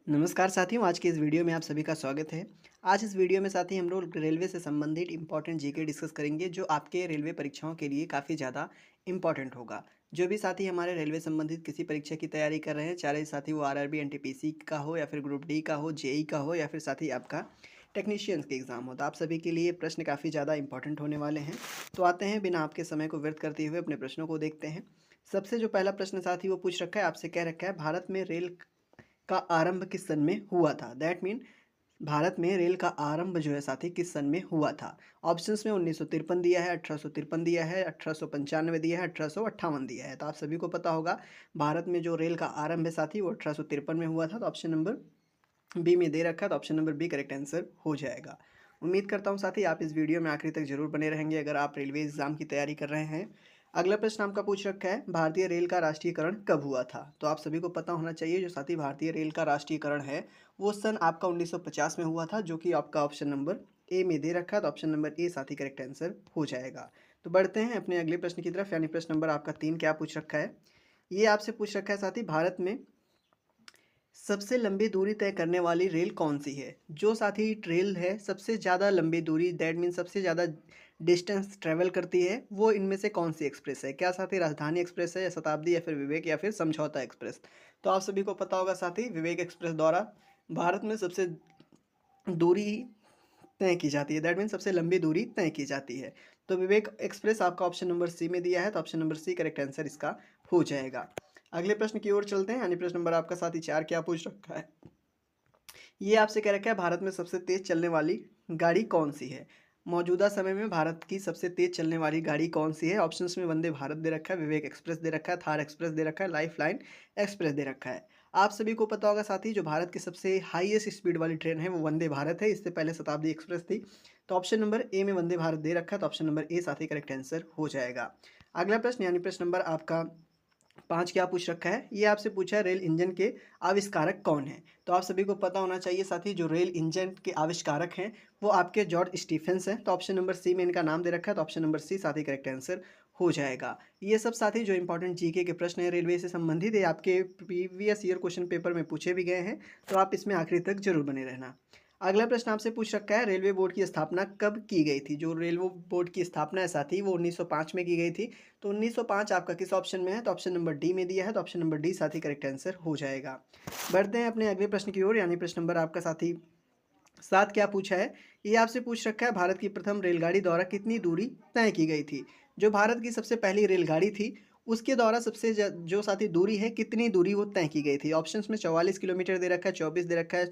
नमस्कार साथियों, आज के इस वीडियो में आप सभी का स्वागत है। आज इस वीडियो में साथी हम लोग रेलवे से संबंधित इम्पोर्टेंट जीके डिस्कस करेंगे जो आपके रेलवे परीक्षाओं के लिए काफ़ी ज़्यादा इम्पोर्टेंट होगा। जो भी साथी हमारे रेलवे संबंधित किसी परीक्षा की तैयारी कर रहे हैं, चाहे साथी वो आरआरबी एनटीपीसी का हो या फिर ग्रुप डी का हो, जेई का हो या फिर साथी आपका टेक्नीशियंस के एग्ज़ाम हो, तो आप सभी के लिए प्रश्न काफ़ी ज़्यादा इंपॉर्टेंट होने वाले हैं। तो आते हैं बिना आपके समय को व्यर्थ करते हुए अपने प्रश्नों को देखते हैं। सबसे जो पहला प्रश्न साथी वो पूछ रखा है, आपसे कह रखा है भारत में रेल का आरंभ किस सन में हुआ था। दैट मीन भारत में रेल का आरंभ जो है साथी किस सन में हुआ था। ऑप्शंस में 1953 दिया है, 1853 दिया है, 1895 दिया है, 1858 दिया है। तो आप सभी को पता होगा भारत में जो रेल का आरंभ है साथी वो 1853 में हुआ था। तो ऑप्शन नंबर बी में दे रखा है, तो option number B correct answer हो जाएगा। उम्मीद करता हूँ साथी आप इस वीडियो में आखिरी तक जरूर बने रहेंगे अगर आप रेलवे एग्जाम की तैयारी कर रहे हैं। अगला प्रश्न आपका पूछ रखा है, भारतीय रेल का राष्ट्रीयकरण कब हुआ था। तो आप सभी को पता होना चाहिए जो साथी भारतीय रेल का राष्ट्रीयकरण है वो सन आपका 1950 में हुआ था, जो कि आपका ऑप्शन नंबर ए में दे रखा है। तो ऑप्शन नंबर ए साथी करेक्ट आंसर हो जाएगा। तो बढ़ते हैं अपने अगले प्रश्न की तरफ, यानी प्रश्न नंबर आपका 3 क्या पूछ रखा है। ये आपसे पूछ रखा है साथी, भारत में सबसे लंबी दूरी तय करने वाली रेल कौन सी है। जो साथी रेल है सबसे ज़्यादा लंबी दूरी, दैट मीन सबसे ज़्यादा डिस्टेंस ट्रेवल करती है, वो इनमें से कौन सी एक्सप्रेस है। क्या साथी राजधानी एक्सप्रेस है या शताब्दी या फिर विवेक या फिर समझौता एक्सप्रेस। तो आप सभी को पता होगा साथी विवेक एक्सप्रेस द्वारा भारत में सबसे दूरी तय की जाती है, दैट मीन सबसे लंबी दूरी तय की जाती है। तो विवेक एक्सप्रेस आपका ऑप्शन नंबर सी में दिया है, तो option number C correct answer इसका हो जाएगा। अगले प्रश्न की ओर चलते हैं, यानी प्रश्न नंबर आपका साथी 4 क्या पूछ रखा है। ये आपसे कह रखा है, भारत में सबसे तेज चलने वाली गाड़ी कौन सी है। मौजूदा समय में भारत की सबसे तेज चलने वाली गाड़ी कौन सी है। ऑप्शंस में वंदे भारत दे रखा है, विवेक एक्सप्रेस दे रखा है, थार एक्सप्रेस दे रखा है, लाइफ लाइन एक्सप्रेस दे रखा है। आप सभी को पता होगा साथी जो भारत की सबसे हाईएस्ट स्पीड वाली ट्रेन है वो वंदे भारत है, इससे पहले शताब्दी एक्सप्रेस थी। तो ऑप्शन नंबर ए में वंदे भारत दे रखा है, तो ऑप्शन नंबर ए साथी करेक्ट आंसर हो जाएगा। अगला प्रश्न यानी प्रश्न नंबर आपका 5 क्या पूछ रखा है। ये आपसे पूछा है रेल इंजन के आविष्कारक कौन है। तो आप सभी को पता होना चाहिए साथी जो रेल इंजन के आविष्कारक हैं वो आपके जॉर्ज स्टीफेंस हैं। तो ऑप्शन नंबर सी में इनका नाम दे रखा है, तो ऑप्शन नंबर सी साथी करेक्ट आंसर हो जाएगा। ये सब साथी जो इंपॉर्टेंट जीके के प्रश्न है रेलवे से संबंधित है, आपके प्रीवियस ईयर क्वेश्चन पेपर में पूछे भी गए हैं, तो आप इसमें आखिरी तक जरूर बने रहना। अगला प्रश्न आपसे पूछ रखा है, रेलवे बोर्ड की स्थापना कब की गई थी। जो रेलवे बोर्ड की स्थापना है साथी वो 1905 में की गई थी। तो 1905 आपका किस ऑप्शन में है। तो ऑप्शन नंबर डी में दिया है, तो ऑप्शन नंबर डी साथी करेक्ट आंसर हो जाएगा। बढ़ते हैं अपने अगले प्रश्न की ओर, यानी प्रश्न नंबर आपका साथी 7 क्या पूछा है। ये आपसे पूछ रखा है, भारत की प्रथम रेलगाड़ी द्वारा कितनी दूरी तय की गई थी। जो भारत की सबसे पहली रेलगाड़ी थी उसके द्वारा जो साथी दूरी है कितनी दूरी वो तय की गई थी। ऑप्शंस में 44 किलोमीटर दे रखा है, 24 दे रखा है,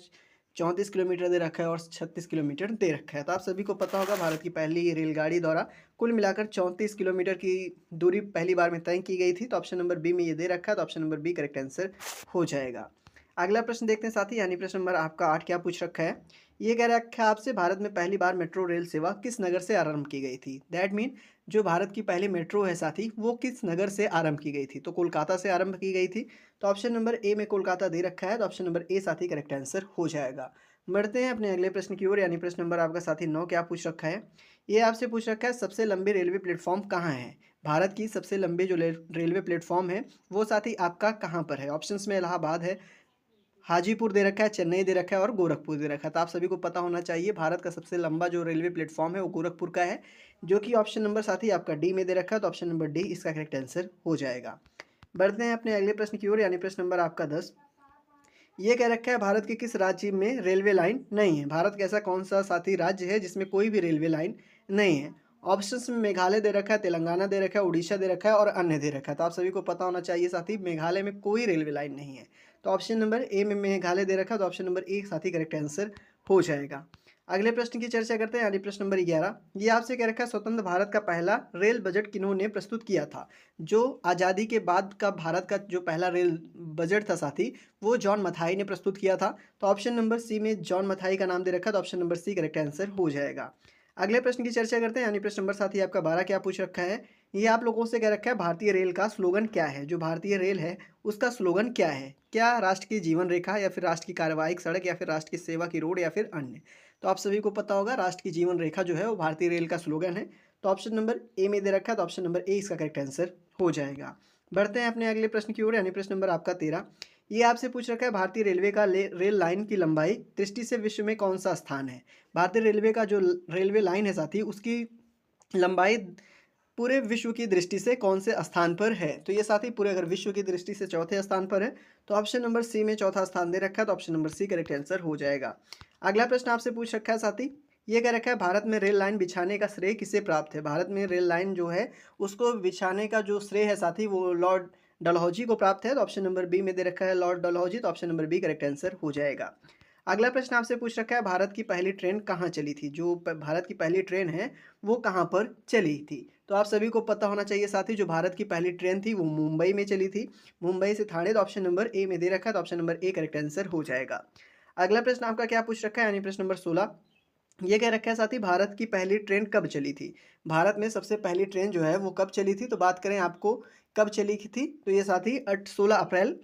34 किलोमीटर दे रखा है और 36 किलोमीटर दे रखा है। तो आप सभी को पता होगा भारत की पहली रेलगाड़ी द्वारा कुल मिलाकर 34 किलोमीटर की दूरी पहली बार में तय की गई थी। तो ऑप्शन नंबर बी में ये दे रखा है, तो option number B correct answer हो जाएगा। अगला प्रश्न देखते हैं साथी, यानी प्रश्न नंबर आपका 8 क्या पूछ रखा है। ये कह रखा है आपसे, भारत में पहली बार मेट्रो रेल सेवा किस नगर से आरंभ की गई थी। दैट मीन जो भारत की पहली मेट्रो है साथी वो किस नगर से आरंभ की गई थी। तो कोलकाता से आरंभ की गई थी। तो ऑप्शन नंबर ए में कोलकाता दे रखा है, तो ऑप्शन नंबर ए साथी करेक्ट आंसर हो जाएगा। बढ़ते हैं अपने अगले प्रश्न की ओर, यानी प्रश्न नंबर आपका साथी 9 क्या पूछ रखा है। ये आपसे पूछ रखा है, सबसे लंबे रेलवे प्लेटफॉर्म कहाँ है। भारत की सबसे लंबी जो रेलवे प्लेटफॉर्म है वो साथी आपका कहाँ पर है। ऑप्शंस में इलाहाबाद है, हाजीपुर दे रखा है, चेन्नई दे रखा है और गोरखपुर दे रखा है। तो आप सभी को पता होना चाहिए भारत का सबसे लंबा जो रेलवे प्लेटफॉर्म है वो गोरखपुर का है, जो कि ऑप्शन नंबर साथी आपका डी में दे रखा है। तो ऑप्शन नंबर डी इसका करेक्ट आंसर हो जाएगा। बढ़ते हैं अपने अगले प्रश्न की ओर, यानी प्रश्न नंबर आपका 10। ये कह रखा है, भारत के किस राज्य में रेलवे लाइन नहीं है। भारत का ऐसा कौन सा साथी राज्य है जिसमें कोई भी रेलवे लाइन नहीं है। ऑप्शंस में मेघालय दे रखा है, तेलंगाना दे रखा है, उड़ीसा दे रखा है और अन्य दे रखा है। तो आप सभी को पता होना चाहिए साथी मेघालय में कोई रेलवे लाइन नहीं है। तो ऑप्शन नंबर ए में मेघालय दे रखा है, तो ऑप्शन नंबर ए साथी करेक्ट आंसर हो जाएगा। अगले प्रश्न की चर्चा करते हैं, यानी प्रश्न नंबर 11। ये आपसे कह रखा है, स्वतंत्र भारत का पहला रेल बजट किन्होंने प्रस्तुत किया था। जो आज़ादी के बाद का भारत का जो पहला रेल बजट था साथी वो जॉन मथाई ने प्रस्तुत किया था। तो ऑप्शन नंबर सी में जॉन मथाई का नाम दे रखा है, तो option number C correct answer हो जाएगा। अगले प्रश्न की चर्चा करते हैं, यानी प्रश्न नंबर साथी आपका 12 क्या पूछ रखा है। ये आप लोगों से कह रखा है, भारतीय रेल का स्लोगन क्या है। जो भारतीय रेल है उसका स्लोगन क्या है। क्या राष्ट्र की जीवन रेखा या फिर राष्ट्र की कार्यवाहिक सड़क या फिर राष्ट्र की सेवा की रोड या फिर अन्य। तो आप सभी को पता होगा राष्ट्र की जीवन रेखा जो है वो भारतीय रेल का स्लोगन है। तो ऑप्शन नंबर ए में दे रखा है, तो ऑप्शन नंबर ए इसका करेक्ट आंसर हो जाएगा। बढ़ते हैं अपने अगले प्रश्न की ओर, यानी प्रश्न नंबर आपका 13। ये आपसे पूछ रखा है भारतीय रेलवे का रेल लाइन की लंबाई दृष्टि से विश्व में कौन सा स्थान है। भारतीय रेलवे का जो रेलवे लाइन है साथी, उसकी लंबाई पूरे विश्व की दृष्टि से कौन से स्थान पर है। तो ये साथी पूरे अगर विश्व की दृष्टि से चौथे स्थान पर है तो ऑप्शन नंबर सी में चौथा स्थान दे रखा है, तो option number C correct answer हो जाएगा। अगला प्रश्न आपसे पूछ रखा है साथी, ये कह रखा है भारत में रेल लाइन बिछाने का श्रेय किसे प्राप्त है। भारत में रेल लाइन जो है उसको बिछाने का जो श्रेय है साथी वो लॉर्ड डलहौजी को प्राप्त है, तो ऑप्शन नंबर बी में दे रखा है लॉर्ड डलहौजी, तो option number B correct answer हो जाएगा। अगला प्रश्न आपसे पूछ रखा है भारत की पहली ट्रेन कहाँ चली थी। जो भारत की पहली ट्रेन है वो कहाँ पर चली थी। तो आप सभी को पता होना चाहिए साथी, जो भारत की पहली ट्रेन थी वो मुंबई में चली थी, मुंबई से थाने, तो ऑप्शन नंबर ए में दे रखा है, तो option number A correct answer हो जाएगा। अगला प्रश्न आपका क्या पूछ रखा है, यानी प्रश्न नंबर 16, ये कह रखा है साथी भारत की पहली ट्रेन कब चली थी। भारत में सबसे पहली ट्रेन जो है वो कब चली थी। तो बात करें आपको कब चली थी, तो ये साथी 16 अप्रैल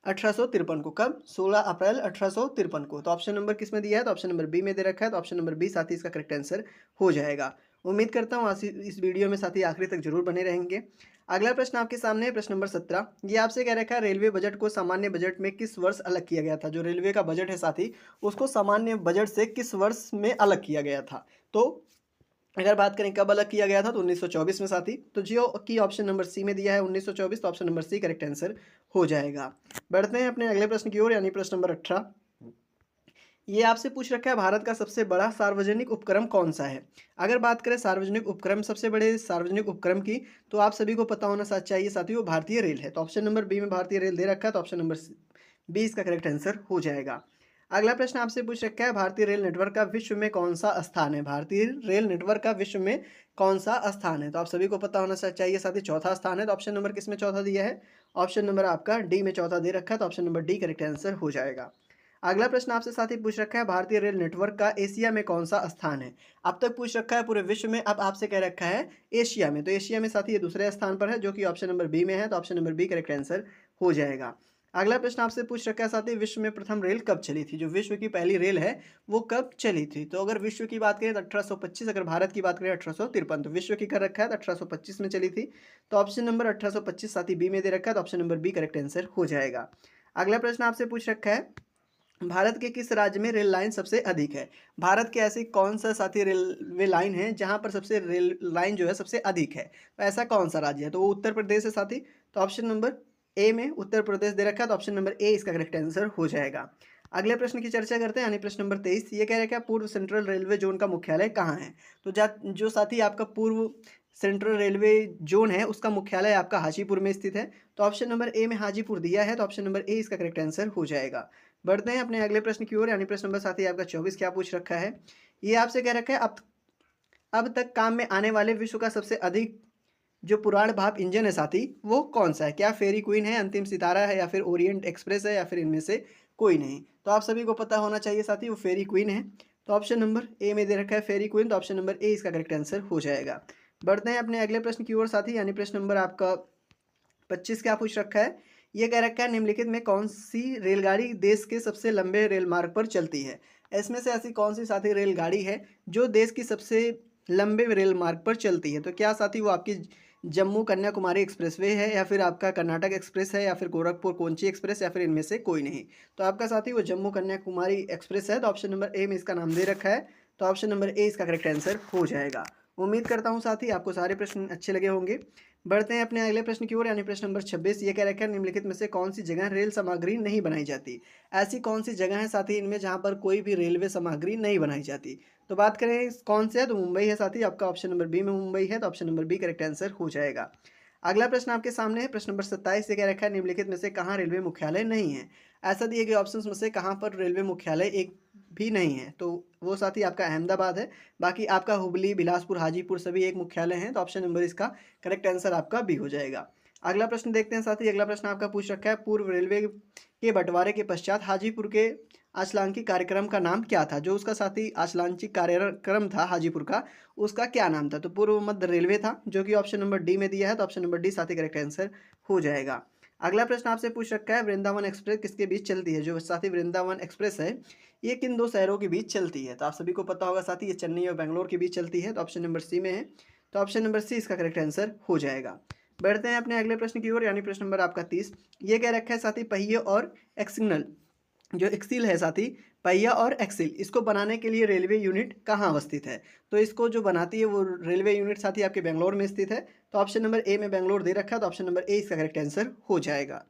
1853 को। कब? 16 अप्रैल 1853 को। तो ऑप्शन नंबर किस में दिया है, तो ऑप्शन नंबर बी में दे रखा है, तो ऑप्शन नंबर बी साथी इसका करेक्ट आंसर हो जाएगा। उम्मीद करता हूँ आज इस वीडियो में साथी आखिरी तक जरूर बने रहेंगे। अगला प्रश्न आपके सामने है, प्रश्न नंबर 17। ये आपसे कह रखा है रेलवे बजट को सामान्य बजट में किस वर्ष अलग किया गया था। जो रेलवे का बजट है साथी उसको सामान्य बजट से किस वर्ष में अलग किया गया था। तो अगर बात करें कब अलग किया गया था तो 1924 में साथी। तो जियो की ऑप्शन नंबर सी में दिया है 1924, तो option number C correct answer हो जाएगा। बढ़ते हैं अपने अगले प्रश्न की ओर, यानी प्रश्न नंबर 18। ये आपसे पूछ रखा है भारत का सबसे बड़ा सार्वजनिक उपक्रम कौन सा है। अगर बात करें सार्वजनिक उपक्रम, सबसे बड़े सार्वजनिक उपक्रम की, तो आप सभी को पता होना चाहिए साथी वो भारतीय रेल है। तो ऑप्शन नंबर बी में भारतीय रेल दे रखा है, तो ऑप्शन नंबर बी इसका करेक्ट आंसर हो जाएगा। अगला प्रश्न आपसे पूछ रखा है भारतीय रेल नेटवर्क का विश्व में कौन सा स्थान है। भारतीय रेल नेटवर्क का विश्व में कौन सा स्थान है। तो आप सभी को पता होना चाहिए साथी चौथा स्थान है। तो ऑप्शन नंबर किस में चौथा दिया है, ऑप्शन नंबर आपका डी में चौथा दे रखा है, तो option number D correct answer हो जाएगा। अगला प्रश्न आपसे साथी पूछ रखा है भारतीय रेल नेटवर्क का एशिया में कौन सा स्थान है। अब तक पूछ रखा है पूरे विश्व में, अब आपसे कह रखा है एशिया में। तो एशिया में साथी ये दूसरे स्थान पर है, जो कि ऑप्शन नंबर बी में है, तो option number B correct answer हो जाएगा। अगला प्रश्न आपसे पूछ रखा है साथी विश्व में प्रथम रेल कब चली थी। जो विश्व की पहली रेल है वो कब चली थी। तो अगर विश्व की बात करें तो 1825, अगर भारत की बात करें 1853, तो विश्व की कर रखा है तो 1825 में चली थी, तो ऑप्शन नंबर 1825 साथी बी में दे रखा है, तो option number B correct answer हो जाएगा। अगला प्रश्न आपसे पूछ रखा है भारत के किस राज्य में रेल लाइन सबसे अधिक है। भारत के ऐसी कौन सा साथी रेलवे लाइन है जहां पर सबसे रेल लाइन जो है सबसे अधिक है। तो ऐसा कौन सा राज्य है, तो वो उत्तर प्रदेश है साथी। तो ऑप्शन नंबर ए में उत्तर प्रदेश दे रखा है, तो ऑप्शन नंबर ए इसका करेक्ट आंसर हो जाएगा। अगले प्रश्न की चर्चा करते हैं, यानी प्रश्न नंबर 23। ये कह रहे हैं क्या पूर्व सेंट्रल रेलवे जोन का मुख्यालय कहाँ है। तो जो साथी आपका पूर्व सेंट्रल रेलवे जोन है उसका मुख्यालय आपका हाजीपुर में स्थित है। तो ऑप्शन नंबर ए में हाजीपुर दिया है, तो ऑप्शन नंबर ए इसका करेक्ट आंसर हो जाएगा। बढ़ते हैं अपने अगले प्रश्न की ओर, यानी प्रश्न नंबर साथी आपका 24 क्या पूछ रखा है। ये आपसे कह रखा है अब तक काम में आने वाले विश्व का सबसे अधिक जो पुराण भाप इंजन है साथी वो कौन सा है। क्या फेरी क्वीन है, अंतिम सितारा है, या फिर ओरिएंट एक्सप्रेस है, या फिर इनमें से कोई नहीं। तो आप सभी को पता होना चाहिए साथी वो फेरी क्वीन है। तो ऑप्शन नंबर ए में दे रखा है फेरी क्वीन, तो ऑप्शन नंबर ए इसका करेक्ट आंसर हो जाएगा। बढ़ते हैं अपने अगले प्रश्न की ओर साथी, यानी प्रश्न नंबर आपका 25 क्या पूछ रखा है। ये कह रखा है निम्नलिखित में कौन सी रेलगाड़ी देश के सबसे लंबे रेल मार्ग पर चलती है। इसमें से ऐसी कौन सी साथी रेलगाड़ी है जो देश की सबसे लंबे रेल मार्ग पर चलती है। तो क्या साथी वो आपकी जम्मू कन्याकुमारी एक्सप्रेसवे है, या फिर आपका कर्नाटक एक्सप्रेस है, या फिर गोरखपुर कोंची एक्सप्रेस, या फिर इनमें से कोई नहीं। तो आपका साथी वो जम्मू कन्याकुमारी एक्सप्रेस है, तो ऑप्शन नंबर ए में इसका नाम दे रखा है, तो ऑप्शन नंबर ए इसका करेक्ट आंसर हो जाएगा। उम्मीद करता हूँ साथी आपको सारे प्रश्न अच्छे लगे होंगे। बढ़ते हैं अपने अगले प्रश्न की ओर, यानी प्रश्न नंबर 26। ये कह रखा है निम्नलिखित में से कौन सी जगह रेल सामग्री नहीं बनाई जाती। ऐसी कौन सी जगह है साथी इनमें जहाँ पर कोई भी रेलवे सामग्री नहीं बनाई जाती। तो बात करें कौन से है, तो मुंबई है साथी। आपका ऑप्शन नंबर बी में मुंबई है, तो option number B correct answer हो जाएगा। अगला प्रश्न आपके सामने है, प्रश्न नंबर 27। ये कह रखा है निम्नलिखित में से कहाँ रेलवे मुख्यालय नहीं है। ऐसा दिए गए ऑप्शंस में से कहाँ पर रेलवे मुख्यालय एक भी नहीं है। तो वो साथी आपका अहमदाबाद है, बाकी आपका हुबली, बिलासपुर, हाजीपुर सभी एक मुख्यालय हैं। तो ऑप्शन नंबर इसका करेक्ट आंसर आपका बी हो जाएगा। अगला प्रश्न देखते हैं साथी। अगला प्रश्न आपका पूछ रखा है पूर्व रेलवे के बंटवारे के पश्चात हाजीपुर के आशलांकी कार्यक्रम का नाम क्या था। जो उसका साथी आशलांकी कार्यक्रम था हाजीपुर का, उसका क्या नाम था। तो पूर्व मध्य रेलवे था, जो कि ऑप्शन नंबर डी में दिया है, तो ऑप्शन नंबर डी साथी करेक्ट आंसर हो जाएगा। अगला प्रश्न आपसे पूछ रखा है वृंदावन एक्सप्रेस किसके बीच चलती है। जो साथी वृंदावन एक्सप्रेस है ये किन दो शहरों के बीच चलती है। तो आप सभी को पता होगा साथी ये चेन्नई और बेंगलोर के बीच चलती है, तो ऑप्शन नंबर सी में है, तो ऑप्शन नंबर सी इसका करेक्ट आंसर हो जाएगा। बढ़ते हैं अपने अगले प्रश्न की ओर, यानी प्रश्न नंबर आपका 30। ये कह रखा है साथी, पहिए और एक्सिग्नल जो एक्सिल है साथी, पहिया और एक्सिल, इसको बनाने के लिए रेलवे यूनिट कहाँ अवस्थित है? तो इसको जो बनाती है वो रेलवे यूनिट साथी आपके बेंगलोर में स्थित है। तो ऑप्शन नंबर ए में बेंगलोर दे रखा है, तो ऑप्शन नंबर ए इसका करेक्ट आंसर हो जाएगा।